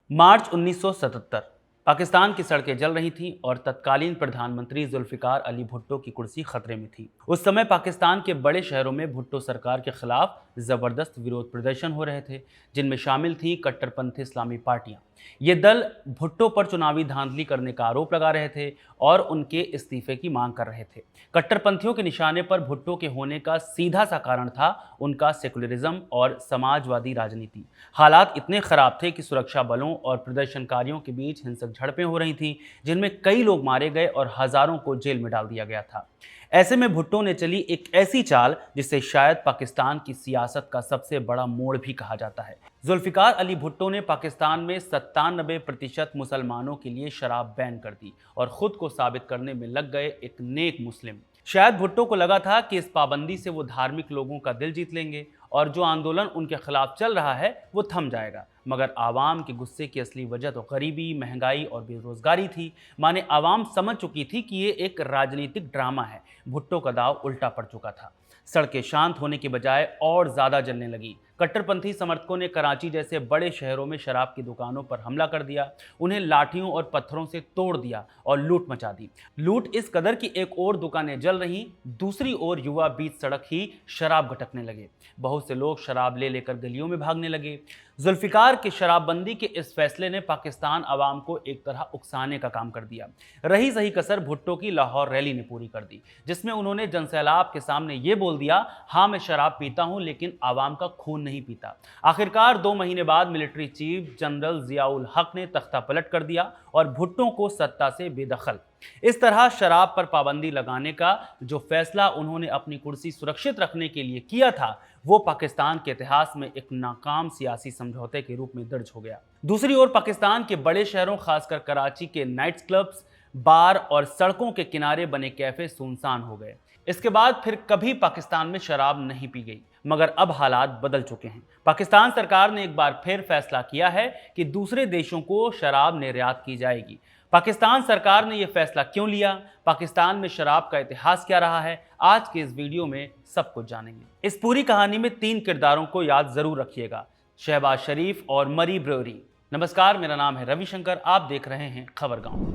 मार्च 1977 पाकिस्तान की सड़कें जल रही थीं और तत्कालीन प्रधानमंत्री जुल्फिकार अली भुट्टो की कुर्सी खतरे में थी। उस समय पाकिस्तान के बड़े शहरों में भुट्टो सरकार के खिलाफ जबरदस्त विरोध प्रदर्शन हो रहे थे, जिनमें शामिल थी कट्टरपंथी इस्लामी पार्टियां। ये दल भुट्टो पर चुनावी धांधली करने का आरोप लगा रहे थे और उनके इस्तीफे की मांग कर रहे थे। कट्टरपंथियों के निशाने पर भुट्टो के होने का सीधा सा कारण था उनका सेकुलरिज्म और समाजवादी राजनीति। हालात इतने खराब थे कि सुरक्षा बलों और प्रदर्शनकारियों के बीच हिंसक झड़पें हो रही थीं, जिनमें कई लोग मारे गए और हजारों को जेल में डाल दिया गया था। ऐसे में भुट्टो ने चली एक ऐसी चाल जिसे शायद पाकिस्तान की सियासत का सबसे बड़ा मोड़ भी कहा जाता है। जुल्फिकार अली भुट्टो ने पाकिस्तान में 97% मुसलमानों के लिए शराब बैन कर दी और खुद को साबित करने में लग गए एक नेक मुस्लिम। शायद भुट्टो को लगा था कि इस पाबंदी से वो धार्मिक लोगों का दिल जीत लेंगे और जो आंदोलन उनके खिलाफ चल रहा है वो थम जाएगा। मगर आवाम के गुस्से की असली वजह तो गरीबी, महंगाई और बेरोजगारी थी। माने आवाम समझ चुकी थी कि ये एक राजनीतिक ड्रामा है। भुट्टो का दाव उल्टा पड़ चुका था। सड़कें शांत होने के बजाय और ज्यादा जलने लगी। कट्टरपंथी समर्थकों ने कराची जैसे बड़े शहरों में शराब की दुकानों पर हमला कर दिया, उन्हें लाठियों और पत्थरों से तोड़ दिया और लूट मचा दी। लूट इस कदर की एक ओर दुकानें जल रहीं, दूसरी ओर युवा बीच सड़क ही शराब घटकने लगे। बहुत से लोग शराब ले लेकर गलियों में भागने लगे। जुल्फिकार के शराबबंदी के इस फैसले ने पाकिस्तान अवाम को एक तरह उकसाने का काम कर दिया। रही सही कसर भुट्टो की लाहौर रैली ने पूरी कर दी, जिसमें उन्होंने जनसैलाब के सामने ये बोल दिया, हाँ मैं शराब पीता हूं लेकिन आवाम का खून नहीं पीता। आखिरकार 2 महीने बाद मिलिट्री चीफ जनरल जियाउल हक ने तख्ता पलट कर दिया और भुट्टो को सत्ता से बेदखल। इस तरह शराब पर पाबंदी लगाने का जो फैसला उन्होंने अपनी कुर्सी सुरक्षित रखने के लिए किया था, वो पाकिस्तान के इतिहास में एक नाकाम सियासी समझौते के रूप में दर्ज हो गया। दूसरी ओर पाकिस्तान के बड़े शहरों, खासकर कराची के नाइट क्लब्स, बार और सड़कों के किनारे बने कैफे सुनसान हो गए। इसके बाद फिर कभी पाकिस्तान में शराब नहीं पी गई, मगर अब हालात बदल चुके हैं। पाकिस्तान सरकार ने एक बार फिर फैसला किया है कि दूसरे देशों को शराब निर्यात की जाएगी। पाकिस्तान सरकार ने यह फैसला क्यों लिया, पाकिस्तान में शराब का इतिहास क्या रहा है, आज के इस वीडियो में सब कुछ जानेंगे। इस पूरी कहानी में 3 किरदारों को याद जरूर रखिएगा, शहबाज शरीफ और मरी ब्रेवरी। नमस्कार, मेरा नाम है रविशंकर, आप देख रहे हैं खबरगांव।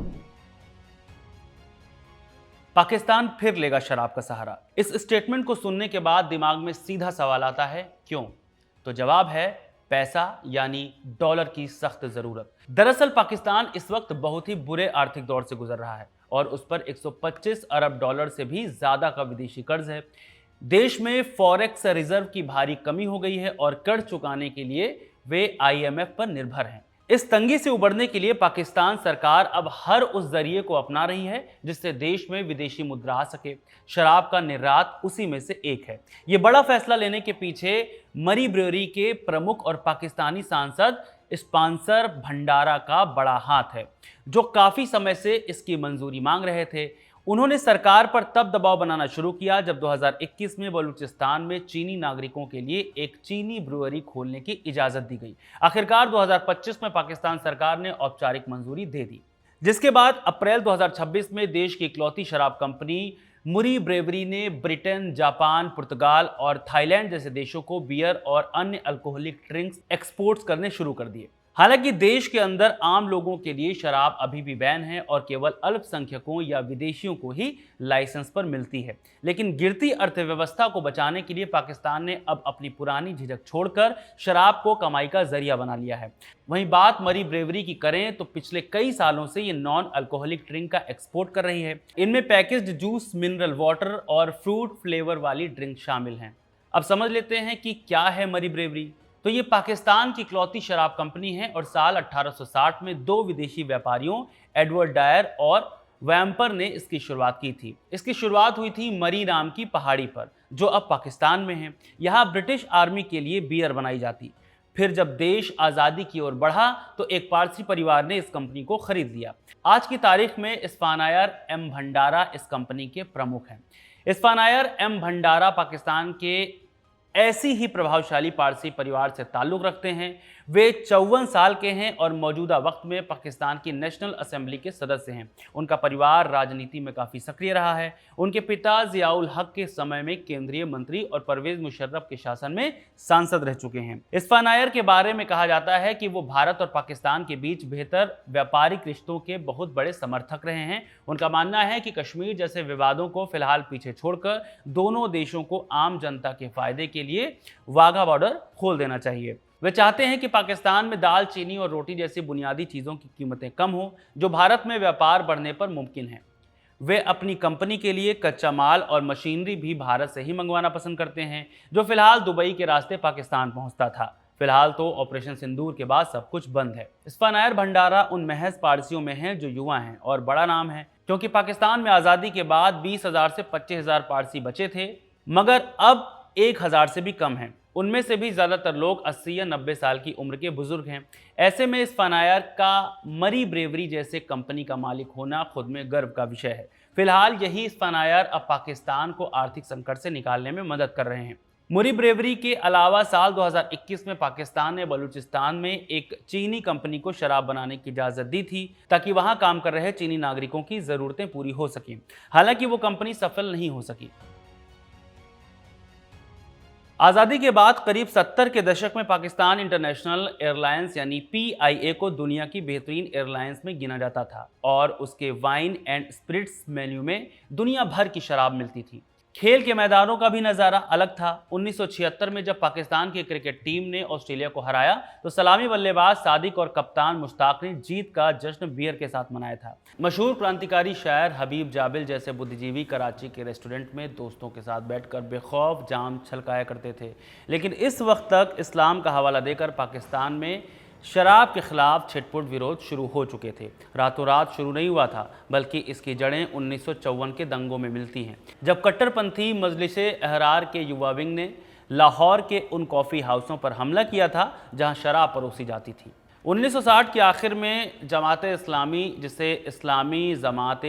पाकिस्तान फिर लेगा शराब का सहारा। इस स्टेटमेंट को सुनने के बाद दिमाग में सीधा सवाल आता है, क्यों? तो जवाब है पैसा, यानी डॉलर की सख्त जरूरत। दरअसल पाकिस्तान इस वक्त बहुत ही बुरे आर्थिक दौर से गुजर रहा है और उस पर 125 अरब डॉलर से भी ज्यादा का विदेशी कर्ज है। देश में फॉरेक्स रिजर्व की भारी कमी हो गई है और कर्ज चुकाने के लिए वे IMF पर निर्भर हैं। इस तंगी से उबरने के लिए पाकिस्तान सरकार अब हर उस जरिए को अपना रही है जिससे देश में विदेशी मुद्रा आ सके। शराब का निर्यात उसी में से एक है। ये बड़ा फैसला लेने के पीछे मरी ब्रेवरी के प्रमुख और पाकिस्तानी सांसद स्पॉन्सर भंडारा का बड़ा हाथ है, जो काफी समय से इसकी मंजूरी मांग रहे थे। उन्होंने सरकार पर तब दबाव बनाना शुरू किया जब 2021 में बलूचिस्तान में चीनी नागरिकों के लिए एक चीनी ब्रूअरी खोलने की इजाजत दी गई। आखिरकार 2025 में पाकिस्तान सरकार ने औपचारिक मंजूरी दे दी, जिसके बाद अप्रैल 2026 में देश की इकलौती शराब कंपनी मुरी ब्रेवरी ने ब्रिटेन, जापान, पुर्तगाल और थाईलैंड जैसे देशों को बियर और अन्य अल्कोहलिक ड्रिंक्स एक्सपोर्ट्स करने शुरू कर दिए। हालांकि देश के अंदर आम लोगों के लिए शराब अभी भी बैन है और केवल अल्पसंख्यकों या विदेशियों को ही लाइसेंस पर मिलती है। लेकिन गिरती अर्थव्यवस्था को बचाने के लिए पाकिस्तान ने अब अपनी पुरानी झिझक छोड़कर शराब को कमाई का जरिया बना लिया है। वहीं बात मरी ब्रेवरी की करें तो पिछले कई सालों से ये नॉन अल्कोहलिक ड्रिंक का एक्सपोर्ट कर रही है। इनमें पैकेज्ड जूस, मिनरल वाटर और फ्रूट फ्लेवर वाली ड्रिंक शामिल हैं। अब समझ लेते हैं कि क्या है मरी ब्रेवरी। तो ये पाकिस्तान की इकलौती शराब कंपनी है और साल 1860 में 2 विदेशी व्यापारियों एडवर्ड डायर और वैम्पर ने इसकी शुरुआत की थी। इसकी शुरुआत हुई थी मरी नाम की पहाड़ी पर, जो अब पाकिस्तान में है। यहाँ ब्रिटिश आर्मी के लिए बियर बनाई जाती। फिर जब देश आज़ादी की ओर बढ़ा तो एक पारसी परिवार ने इस कंपनी को खरीद लिया। आज की तारीख में इस्फानायर एम भंडारा इस कंपनी के प्रमुख हैं। इस्फानायर एम भंडारा पाकिस्तान के ऐसी ही प्रभावशाली पारसी परिवार से ताल्लुक रखते हैं। वे 54 साल के हैं और मौजूदा वक्त में पाकिस्तान की नेशनल असेंबली के सदस्य हैं। उनका परिवार राजनीति में काफ़ी सक्रिय रहा है। उनके पिता ज़ियाउल हक के समय में केंद्रीय मंत्री और परवेज मुशर्रफ के शासन में सांसद रह चुके हैं। इस्फा नायर के बारे में कहा जाता है कि वो भारत और पाकिस्तान के बीच बेहतर व्यापारिक रिश्तों के बहुत बड़े समर्थक रहे हैं। उनका मानना है कि कश्मीर जैसे विवादों को फिलहाल पीछे छोड़कर दोनों देशों को आम जनता के फायदे के लिए वाघा बॉर्डर खोल देना चाहिए। वे चाहते हैं कि पाकिस्तान में दाल, चीनी और रोटी जैसी बुनियादी चीज़ों की कीमतें कम हों, जो भारत में व्यापार बढ़ने पर मुमकिन है। वे अपनी कंपनी के लिए कच्चा माल और मशीनरी भी भारत से ही मंगवाना पसंद करते हैं, जो फिलहाल दुबई के रास्ते पाकिस्तान पहुंचता था। फिलहाल तो ऑपरेशन सिंदूर के बाद सब कुछ बंद है। इस्फा नायर भंडारा उन महज पारसियों में हैं जो युवा हैं और बड़ा नाम है, क्योंकि पाकिस्तान में आज़ादी के बाद 20,000 से 25,000 पारसी बचे थे, मगर अब 1,000 से भी कम हैं। उनमें से भी ज़्यादातर लोग 80 या 90 साल की उम्र के बुजुर्ग हैं। ऐसे में इस्फा नायर का मरी ब्रेवरी जैसे कंपनी का मालिक होना खुद में गर्व का विषय है। फिलहाल यही इस्फा नायर अब पाकिस्तान को आर्थिक संकट से निकालने में मदद कर रहे हैं। मुरी ब्रेवरी के अलावा साल 2021 में पाकिस्तान ने बलूचिस्तान में एक चीनी कंपनी को शराब बनाने की इजाज़त दी थी, ताकि वहां काम कर रहे चीनी नागरिकों की ज़रूरतें पूरी हो सकें। हालांकि वो कंपनी सफल नहीं हो सकी। आज़ादी के बाद करीब 70 के दशक में पाकिस्तान इंटरनेशनल एयरलाइंस यानी PIA को दुनिया की बेहतरीन एयरलाइंस में गिना जाता था और उसके वाइन एंड स्पिरिट्स मेन्यू में दुनिया भर की शराब मिलती थी। खेल के मैदानों का भी नज़ारा अलग था। 1976 में जब पाकिस्तान की क्रिकेट टीम ने ऑस्ट्रेलिया को हराया तो सलामी बल्लेबाज सादिक और कप्तान मुश्ताक ने जीत का जश्न बियर के साथ मनाया था। मशहूर क्रांतिकारी शायर हबीब जाबिल जैसे बुद्धिजीवी कराची के रेस्टोरेंट में दोस्तों के साथ बैठकर बेखौफ जाम छलकाया करते थे। लेकिन इस वक्त तक इस्लाम का हवाला देकर पाकिस्तान में शराब के खिलाफ छिटपुट विरोध शुरू हो चुके थे। रातों रात शुरू नहीं हुआ था, बल्कि इसकी जड़ें 1954 के दंगों में मिलती हैं, जब कट्टरपंथी मजलिसे अहरार के युवा विंग ने लाहौर के उन कॉफ़ी हाउसों पर हमला किया था जहां शराब परोसी जाती थी। 1960 के आखिर में जमात इस्लामी, जिसे इस्लामी जमात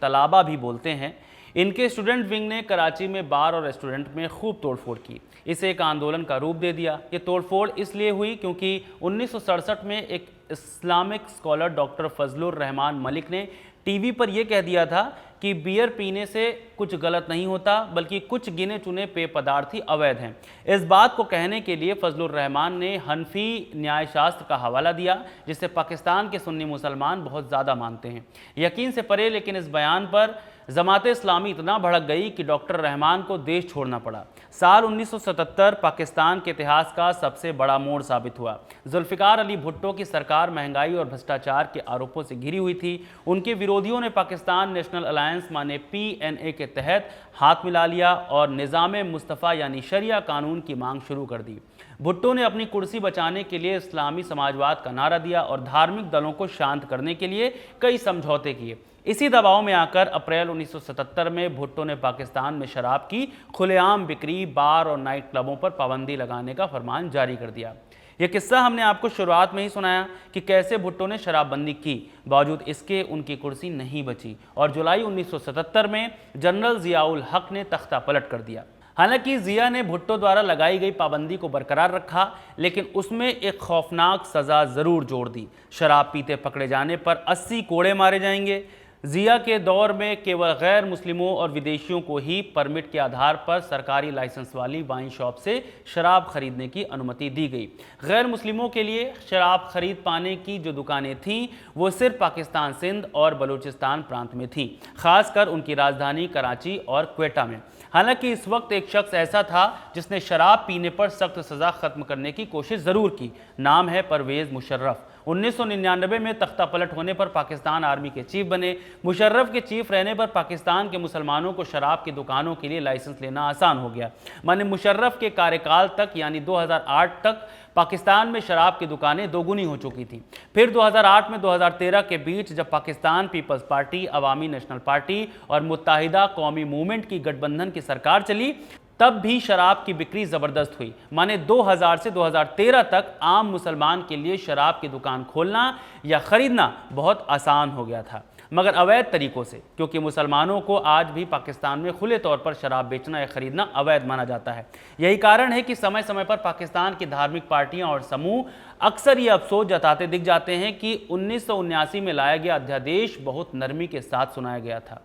तलाबा भी बोलते हैं, इनके स्टूडेंट विंग ने कराची में बार और रेस्टोरेंट में खूब तोड़फोड़ की। इसे एक आंदोलन का रूप दे दिया। ये तोड़फोड़ इसलिए हुई क्योंकि 1967 में एक Islamic scholar doctor Fazlur Rahman Malik ने टीवी पर यह कह दिया था कि बियर पीने से कुछ गलत नहीं होता, बल्कि कुछ गिने चुने पेय पदार्थ ही अवैध हैं। इस बात को कहने के लिए फजलुर रहमान ने हनफी न्याय शास्त्र का हवाला दिया, जिसे पाकिस्तान के सुन्नी मुसलमान बहुत ज़्यादा मानते हैं। यकीन से परे, लेकिन इस बयान पर जमात इस्लामी इतना भड़क गई कि डॉक्टर रहमान को देश छोड़ना पड़ा। साल 1977 पाकिस्तान के इतिहास का सबसे बड़ा मोड़ साबित हुआ। जुल्फ़िकार अली भुट्टो की सरकार महंगाई और भ्रष्टाचार के आरोपों से घिरी हुई थी। उनके विरोधियों ने पाकिस्तान नेशनल अलायंस माने PNA के तहत हाथ मिला लिया और निज़ाम मुस्तफ़ा यानी शरिया कानून की मांग शुरू कर दी। भुट्टो ने अपनी कुर्सी बचाने के लिए इस्लामी समाजवाद का नारा दिया और धार्मिक दलों को शांत करने के लिए कई समझौते किए। इसी दबाव में आकर अप्रैल 1977 में भुट्टो ने पाकिस्तान में शराब की खुलेआम बिक्री, बार और नाइट क्लबों पर पाबंदी लगाने का फरमान जारी कर दिया। यह किस्सा हमने आपको शुरुआत में ही सुनाया कि कैसे भुट्टो ने शराबबंदी की, बावजूद इसके उनकी कुर्सी नहीं बची और जुलाई 1977 में जनरल ज़ियाउल हक ने तख्ता पलट कर दिया। हालांकि ज़िया ने भुट्टो द्वारा लगाई गई पाबंदी को बरकरार रखा, लेकिन उसमें एक खौफनाक सज़ा ज़रूर जोड़ दी। शराब पीते पकड़े जाने पर 80 कोड़े मारे जाएंगे। ज़िया के दौर में केवल गैर मुस्लिमों और विदेशियों को ही परमिट के आधार पर सरकारी लाइसेंस वाली वाइन शॉप से शराब खरीदने की अनुमति दी गई। गैर मुस्लिमों के लिए शराब खरीद पाने की जो दुकानें थीं वो सिर्फ पाकिस्तान, सिंध और बलूचिस्तान प्रांत में थीं, खासकर उनकी राजधानी कराची और क्वेटा में। हालांकि इस वक्त एक शख्स ऐसा था जिसने शराब पीने पर सख्त सज़ा ख़त्म करने की कोशिश ज़रूर की। नाम है परवेज़ मुशर्रफ। 1999 में तख्ता पलट होने पर पाकिस्तान आर्मी के चीफ बने। मुशर्रफ के चीफ रहने पर पाकिस्तान के मुसलमानों को शराब की दुकानों के लिए लाइसेंस लेना आसान हो गया। माने मुशर्रफ के कार्यकाल तक यानी 2008 तक पाकिस्तान में शराब की दुकानें दोगुनी हो चुकी थी। फिर 2008 में 2013 के बीच जब पाकिस्तान पीपल्स पार्टी, अवामी नेशनल पार्टी और मुत्ताहिदा कौमी मूवमेंट की गठबंधन की सरकार चली, तब भी शराब की बिक्री ज़बरदस्त हुई। माने 2000 से 2013 तक आम मुसलमान के लिए शराब की दुकान खोलना या ख़रीदना बहुत आसान हो गया था। मगर अवैध तरीकों से, क्योंकि मुसलमानों को आज भी पाकिस्तान में खुले तौर पर शराब बेचना या खरीदना अवैध माना जाता है। यही कारण है कि समय समय पर पाकिस्तान की धार्मिक पार्टियां और समूह अक्सर ये अफसोस जताते दिख जाते हैं कि 1979 में लाया गया अध्यादेश बहुत नरमी के साथ सुनाया गया था।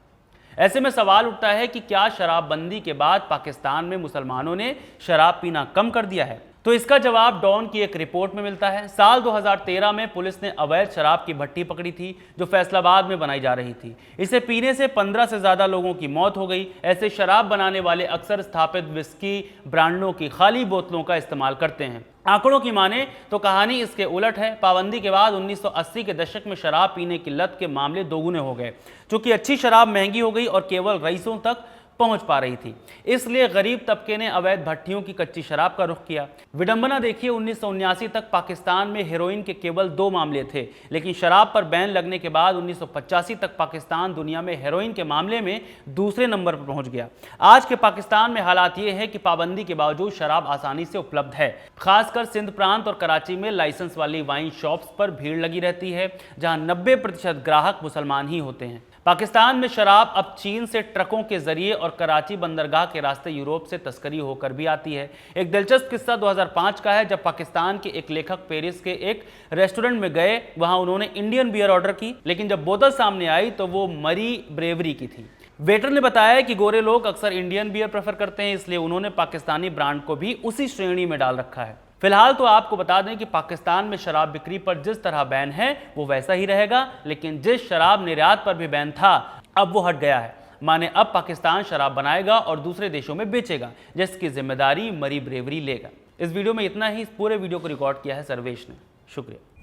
ऐसे में सवाल उठता है कि क्या शराबबंदी के बाद पाकिस्तान में मुसलमानों ने शराब पीना कम कर दिया है? तो इसका जवाब डॉन की एक रिपोर्ट में मिलता है। साल 2013 में पुलिस ने अवैध शराब की भट्टी पकड़ी थी जो फैसलाबाद में बनाई जा रही थी। इसे पीने से 15 से ज़्यादा लोगों की मौत हो गई। ऐसे शराब बनाने वाले अक्सर स्थापित विस्की ब्रांडों की खाली बोतलों का इस्तेमाल करते हैं। आंकड़ों की माने तो कहानी इसके उलट है। पाबंदी के बाद 1980 के दशक में शराब पीने की लत के मामले दोगुने हो गए। चूंकि अच्छी शराब महंगी हो गई और केवल रईसों तक पहुंच पा रही थी, इसलिए गरीब तबके ने अवैध भट्टियों की कच्ची शराब का रुख किया। विडंबना देखिए, 1979 तक पाकिस्तान में हेरोइन के केवल 2 मामले थे, लेकिन शराब पर बैन लगने के बाद 1985 तक पाकिस्तान दुनिया में हेरोइन के मामले में दूसरे नंबर पर पहुंच गया। आज के पाकिस्तान में हालात ये है कि पाबंदी के बावजूद शराब आसानी से उपलब्ध है। खासकर सिंध प्रांत और कराची में लाइसेंस वाली वाइन शॉप्स पर भीड़ लगी रहती है, जहां 90% ग्राहक मुसलमान ही होते हैं। पाकिस्तान में शराब अब चीन से ट्रकों के जरिए और कराची बंदरगाह के रास्ते यूरोप से तस्करी होकर भी आती है। एक दिलचस्प किस्सा 2005 का है, जब पाकिस्तान के एक लेखक पेरिस के एक रेस्टोरेंट में गए। वहां उन्होंने इंडियन बियर ऑर्डर की, लेकिन जब बोतल सामने आई तो वो मरी ब्रेवरी की थी। वेटर ने बताया कि गोरे लोग अक्सर इंडियन बियर प्रेफर करते हैं, इसलिए उन्होंने पाकिस्तानी ब्रांड को भी उसी श्रेणी में डाल रखा है। फिलहाल तो आपको बता दें कि पाकिस्तान में शराब बिक्री पर जिस तरह बैन है वो वैसा ही रहेगा, लेकिन जिस शराब निर्यात पर भी बैन था अब वो हट गया है। माने अब पाकिस्तान शराब बनाएगा और दूसरे देशों में बेचेगा, जिसकी जिम्मेदारी मरी ब्रेवरी लेगा। इस वीडियो में इतना ही। इस पूरे वीडियो को रिकॉर्ड किया है सर्वेश ने। शुक्रिया।